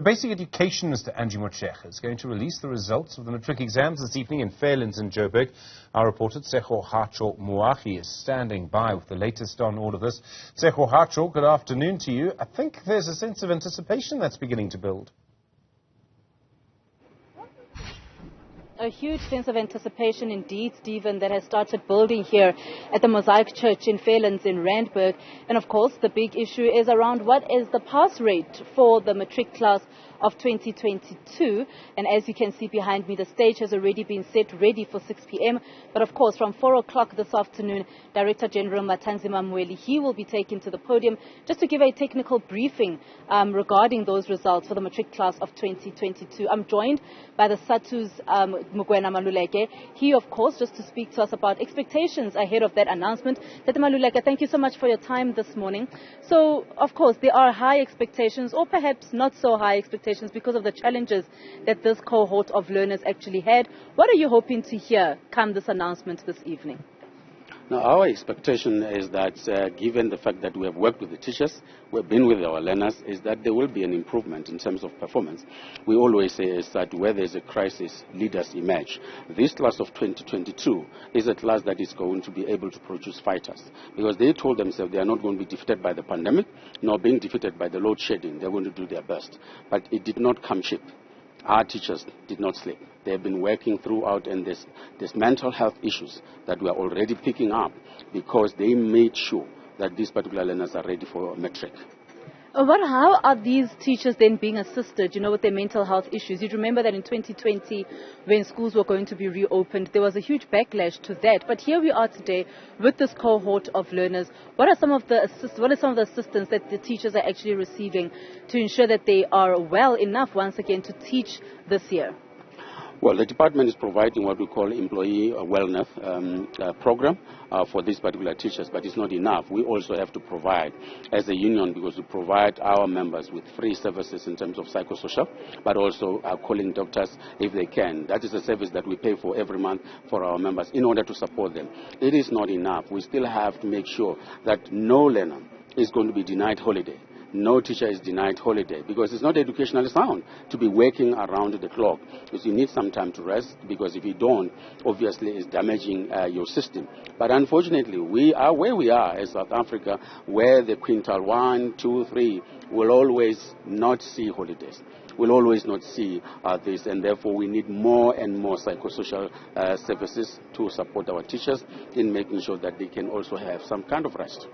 Basic Educationist Angie Motshekga is going to release the results of the matric exams this evening in Fairlands in Joburg. Our reporter Tshegohaco Moagi is standing by with the latest on all of this. Tshegohaco, good afternoon to you. I think there's a sense of anticipation that's beginning to build. A huge sense of anticipation indeed, Stephen, that has started building here at the Mosaic Church in Fairlands in Randburg. And of course, the big issue is around what is the pass rate for the matric class of 2022. And as you can see behind me, the stage has already been set ready for 6 p.m. But of course, from 4 o'clock this afternoon, Director General Moagi, he will be taken to the podium just to give a technical briefing regarding those results for the matric class of 2022. I'm joined by the SATU's Maluleke. He, of course, just to speak to us about expectations ahead of that announcement. Maluleke, thank you so much for your time this morning. So, of course, there are high expectations, or perhaps not so high expectations, because of the challenges that this cohort of learners actually had. What are you hoping to hear come this announcement this evening? Now, our expectation is that given the fact that we have worked with the teachers, we've been with our learners, is that there will be an improvement in terms of performance. We always say is that where there's a crisis, leaders emerge. This class of 2022 is a class that is going to be able to produce fighters, because they told themselves they are not going to be defeated by the pandemic, nor being defeated by the load shedding. They're going to do their best. But it did not come cheap. Our teachers did not sleep. They have been working throughout, and there's mental health issues that we are already picking up because they made sure that these particular learners are ready for matric. How are these teachers then being assisted, with their mental health issues? You'd remember that in 2020, when schools were going to be reopened, there was a huge backlash to that. But here we are today with this cohort of learners. What are some of the assistance that the teachers are actually receiving to ensure that they are well enough once again to teach this year? Well, the department is providing what we call employee wellness program for these particular teachers, but it's not enough. We also have to provide, as a union, because we provide our members with free services in terms of psychosocial, but also calling doctors if they can. That is a service that we pay for every month for our members in order to support them. It is not enough. We still have to make sure that no learner is going to be denied holiday. No teacher is denied holiday, because it's not educationally sound to be working around the clock. Because you need some time to rest, because if you don't, obviously it's damaging your system. But unfortunately, we are where we are as South Africa, where the quintile 1, 2, 3 will always not see holidays. We'll always not see this, and therefore we need more and more psychosocial services to support our teachers in making sure that they can also have some kind of rest.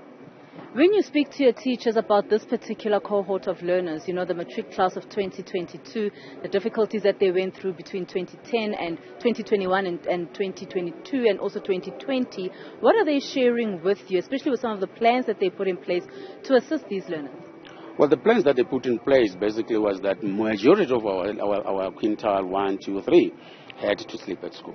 When you speak to your teachers about this particular cohort of learners, the matric class of 2022, the difficulties that they went through between 2010 and 2021 and 2022 and also 2020, what are they sharing with you, especially with some of the plans that they put in place to assist these learners? Well, the plans that they put in place basically was that majority of our quintile 1, 2, 3 had to sleep at school.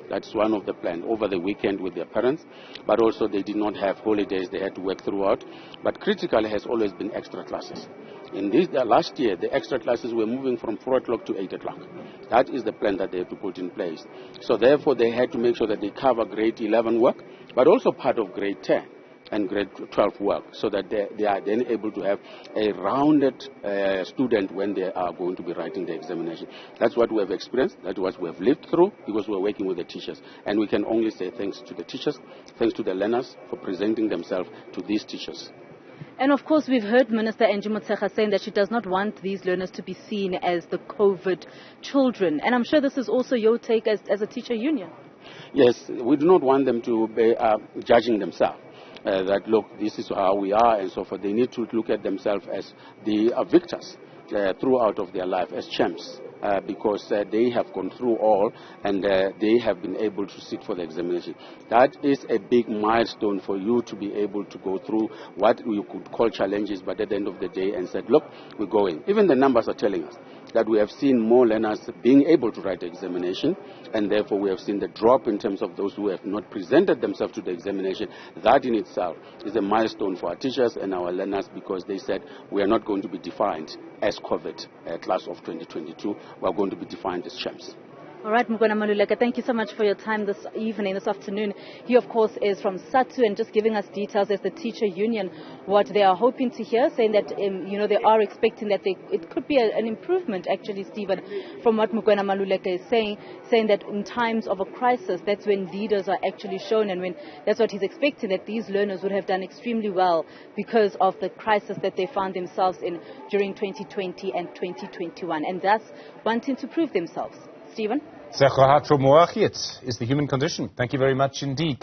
That's one of the plans, over the weekend with their parents, but also they did not have holidays, they had to work throughout. But critical has always been extra classes. In this last year, the extra classes were moving from 4 o'clock to 8 o'clock. That is the plan that they have to put in place. So therefore, they had to make sure that they cover grade 11 work, but also part of grade 10. And grade 12 work, so that they are then able to have a rounded student when they are going to be writing the examination. That's what we have experienced, that's what we have lived through, because we're working with the teachers. And we can only say thanks to the teachers, thanks to the learners for presenting themselves to these teachers. And of course, we've heard Minister Angie Motshekga saying that she does not want these learners to be seen as the COVID children. And I'm sure this is also your take as a teacher union. Yes, we do not want them to be judging themselves. That look, this is how we are and so forth. They need to look at themselves as the victors throughout of their life, as champs, because they have gone through all, and they have been able to sit for the examination. That is a big milestone for you to be able to go through what you could call challenges, but at the end of the day and said, look, we're going. Even the numbers are telling us that we have seen more learners being able to write the examination, and therefore we have seen the drop in terms of those who have not presented themselves to the examination. That in itself is a milestone for our teachers and our learners, because they said we are not going to be defined as COVID class of 2022. We are going to be defined as champs. All right, Mugwana Maluleka, thank you so much for your time this evening, this afternoon. He, of course, is from SATU and just giving us details as the teacher union, what they are hoping to hear, saying that, they are expecting that it could be an improvement, actually, Stephen, from what Mugwana Maluleka is saying that in times of a crisis, that's when leaders are actually shown, and that's what he's expecting, that these learners would have done extremely well because of the crisis that they found themselves in during 2020 and 2021, and thus wanting to prove themselves. Stephen? Tshegohaco Moagi, it is the human condition. Thank you very much indeed.